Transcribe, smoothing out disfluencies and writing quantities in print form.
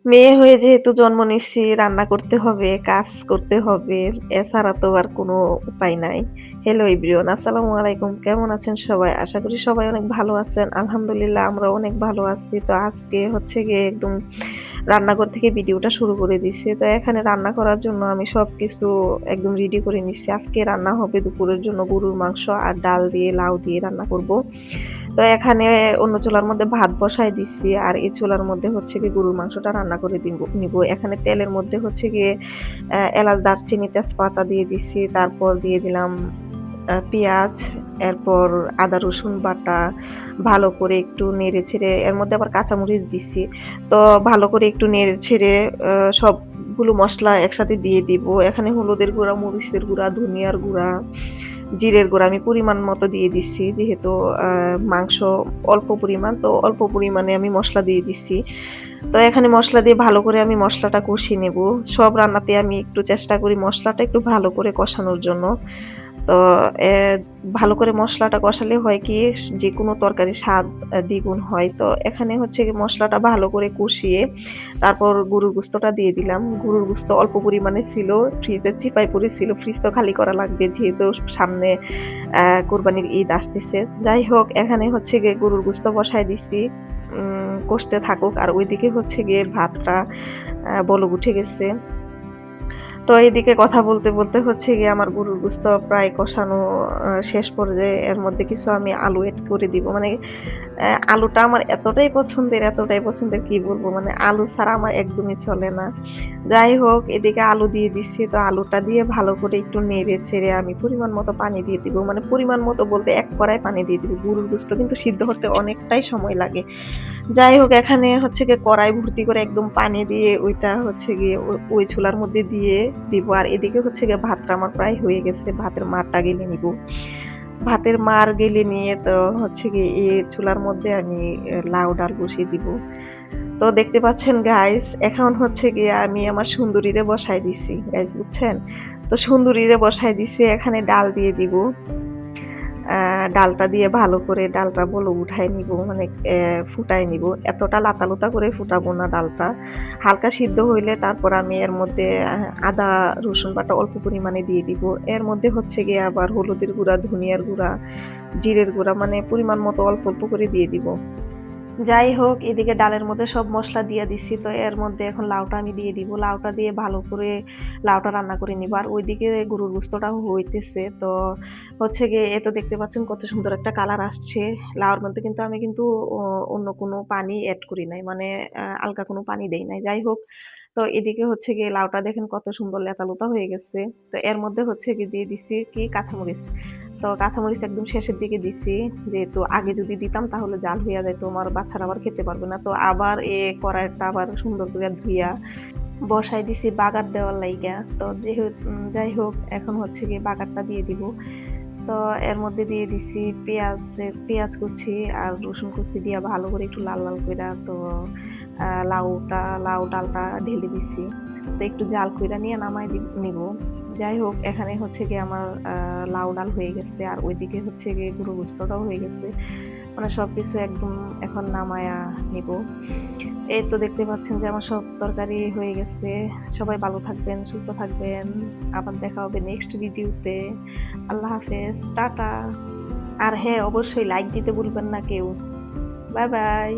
মেয়ে হয়ে যেহেতু জন্ম নিচ্ছি, রান্না করতে হবে, কাজ করতে হবে। এছাড়া তো আর কোনো উপায় নাই। হ্যালো এভরিওয়ান, আসসালামু আলাইকুম। কেমন আছেন সবাই? আশা করি সবাই অনেক ভালো আছেন। আলহামদুলিল্লাহ আমরাও অনেক ভালো আছি। তো আজকে হচ্ছে গিয়ে একদম রান্নাঘর থেকে ভিডিওটা শুরু করে দিছি। তো এখানে রান্না করার জন্য আমি সবকিছু একদম রেডি করে নিচ্ছি। আজকে রান্না হবে দুপুরের জন্য গরুর মাংস আর ডাল দিয়ে, লাউ দিয়ে রান্না করব। তো এখানে অন্য চুলার মধ্যে ভাত বসায় দিচ্ছি। আর এই চুলার মধ্যে হচ্ছে গিয়ে গরুর মাংসটা রান্না করে নিবো। এখানে তেলের মধ্যে হচ্ছে গিয়ে এলাচ, দারচিনি, তেজপাতা দিয়ে দিচ্ছি। তারপর দিয়ে দিলাম পেঁয়াজ, এরপর আদা রসুন বাটা, ভালো করে একটু নেড়ে-চেড়ে এর মধ্যে আবার কাঁচামরিচ দিচ্ছি। তো ভালো করে একটু নেড়ে-ছেড়ে সবগুলো মসলা একসাথে দিয়ে দিব। এখানে হলুদের গুঁড়া, মরিচের গুঁড়া, ধনিয়ার গুঁড়া, জিরের গুঁড়া আমি পরিমাণ মতো দিয়ে দিচ্ছি। যেহেতু মাংস অল্প পরিমাণ, তো অল্প পরিমাণে আমি মসলা দিয়ে দিচ্ছি। তো এখানে মসলা দিয়ে ভালো করে আমি মসলাটা কষিয়ে নেব। সব রান্নাতে আমি একটু চেষ্টা করি মসলাটা একটু ভালো করে কষানোর জন্য। তো এ ভালো করে মসলাটা কষালে হয় কি যেকোনো তরকারির স্বাদ দ্বিগুণ হয়। তো এখানে হচ্ছে গিয়ে মসলাটা ভালো করে কষিয়ে তারপর গরুর গোস্তটা দিয়ে দিলাম। গরুর গোস্ত অল্প পরিমাণে ছিল, ফ্রিজে চিপায় পড়েছিল। ফ্রিজ তো খালি করা লাগবে যেহেতু সামনে কোরবানির ঈদ আসতেছে। যাই হোক এখানে হচ্ছে গিয়ে গরুর গোস্ত বসায় দিছি। কষতে থাকুক আর ওইদিকে হচ্ছে গিয়ে ভাতটা বলক উঠে গেছে। তো এদিকে কথা বলতে হচ্ছে গিয়ে আমার গরুর গোস্ত প্রায় কষানো শেষ পর্যায়ে। এর মধ্যে কিছু আমি আলু এড করে দিব। মানে আলুটা আমার এতটাই পছন্দের কি বলবো? মানে আলু ছাড়া আমার একদমই চলে না। যাই হোক এদিকে আলু দিয়ে দিচ্ছি। তো আলুটা দিয়ে ভালো করে একটু নেড়ে-চেড়ে আমি পরিমাণ মতো পানি দিয়ে দিব। মানে পরিমাণ মতো বলতে ১ কড়াই পানি দিয়ে দিব। গরুর গোস্ত কিন্তু সিদ্ধ হতে অনেকটাই সময় লাগে। যাই হোক এখানে হচ্ছে গিয়ে কড়াই ভর্তি করে একদম পানি দিয়ে ওইটা হচ্ছে গিয়ে ওই চুলার মধ্যে দিয়ে দিব। আর এদিকে হচ্ছে গিয়ে ভাতটা আমার প্রায় হয়ে গেছে। ভাতের মাড়টা গেলে নিবো। ভাতের মাড় গেলে নিয়ে তো হচ্ছে গিয়ে চুলার মধ্যে আমি লাউ ডাল বসিয়ে দিব। তো দেখতে পাচ্ছেন গাইস এখন হচ্ছে গিয়ে আমি আমার সুন্দরীরে বসায় দিছি। গাইস বুঝছেন? তো সুন্দরীরে বসায় দিছি এখানে ডাল দিয়ে দিব। ডালটা দিয়ে ভালো করে ডালটা উঠায় নিবো মানে ফুটায় নিবো। এতটা লাতা-লুতা করে ফুটাবো না ডালটা। হালকা সিদ্ধ হইলে তারপর আমি এর মধ্যে আদা রসুন বাটা অল্প পরিমাণে দিয়ে দিব। এর মধ্যে হচ্ছে গিয়ে আবার হলুদের গুঁড়া, ধনিয়ার গুঁড়া, জিরের গুঁড়া মানে পরিমাণ মতো অল্প করে দিয়ে দিব। যাই হোক এদিকে ডালের মধ্যে সব মসলা দিয়ে দিচ্ছি। তো এর মধ্যে এখন লাউটা আমি দিয়ে দিব। লাউটা দিয়ে ভালো করে লাউটা রান্না করে নিব। আর ওইদিকে গরুর গোস্তটাও হইতেছে। তো হচ্ছে গিয়ে এ তো দেখতে পাচ্ছেন কত সুন্দর একটা কালার আসছে। লাউর মধ্যে কিন্তু আমি কিন্তু অ অন্য কোনো পানি এড করি নাই। মানে আলগা কোনো পানি দেই নাই। যাই হোক তো এদিকে হচ্ছে গিয়ে লাউটা দেখেন কত সুন্দর লেতা-লোতা হয়ে গেছে। তো এর মধ্যে হচ্ছে গিয়ে দিয়ে দিছি কি কাঁচামরিচ। তো কাঁচামরিচ একদম শেষের দিকে দিছি। যেহেতু আগে যদি দিতাম তাহলে জাল হইয়া যাইত। আমার বাচ্চারা আবার খেতে পারবে না। তো আবার কড়াইটা আবার সুন্দর করে ধুইয়া বসায় দিছি বাগার দেওয়ার লাইগা। তো যাই হোক এখন হচ্ছে গিয়ে বাগারটা দিয়ে দিব। তো এর মধ্যে দিয়ে দিছি পেঁয়াজ কুচি আর রসুন কুচি দিয়া ভালো করে একটু লাল কইরা তো লাউ ডালটা ঢেলে দিছি। তো একটু জাল কইরা নিয়ে নামায় নিবো। যাই হোক এখানে হচ্ছে গিয়ে আমার লাউ ডাল হয়ে গেছে। আর ওইদিকে হচ্ছে গিয়ে গরুর গোস্তটাও হয়ে গেছে। মানে সবকিছু একদম এখন নামায়া নিবো। এই তো দেখতে পাচ্ছেন যে আমার সব তরকারি হয়ে গেছে। সবাই ভালো থাকবেন, সুস্থ থাকবেন। আবার দেখা হবে নেক্সট ভিডিওতে। আল্লাহ হাফেজ, টাটা। আর হ্যাঁ, অবশ্যই লাইক দিতে ভুলবেন না কেউ। Bye bye.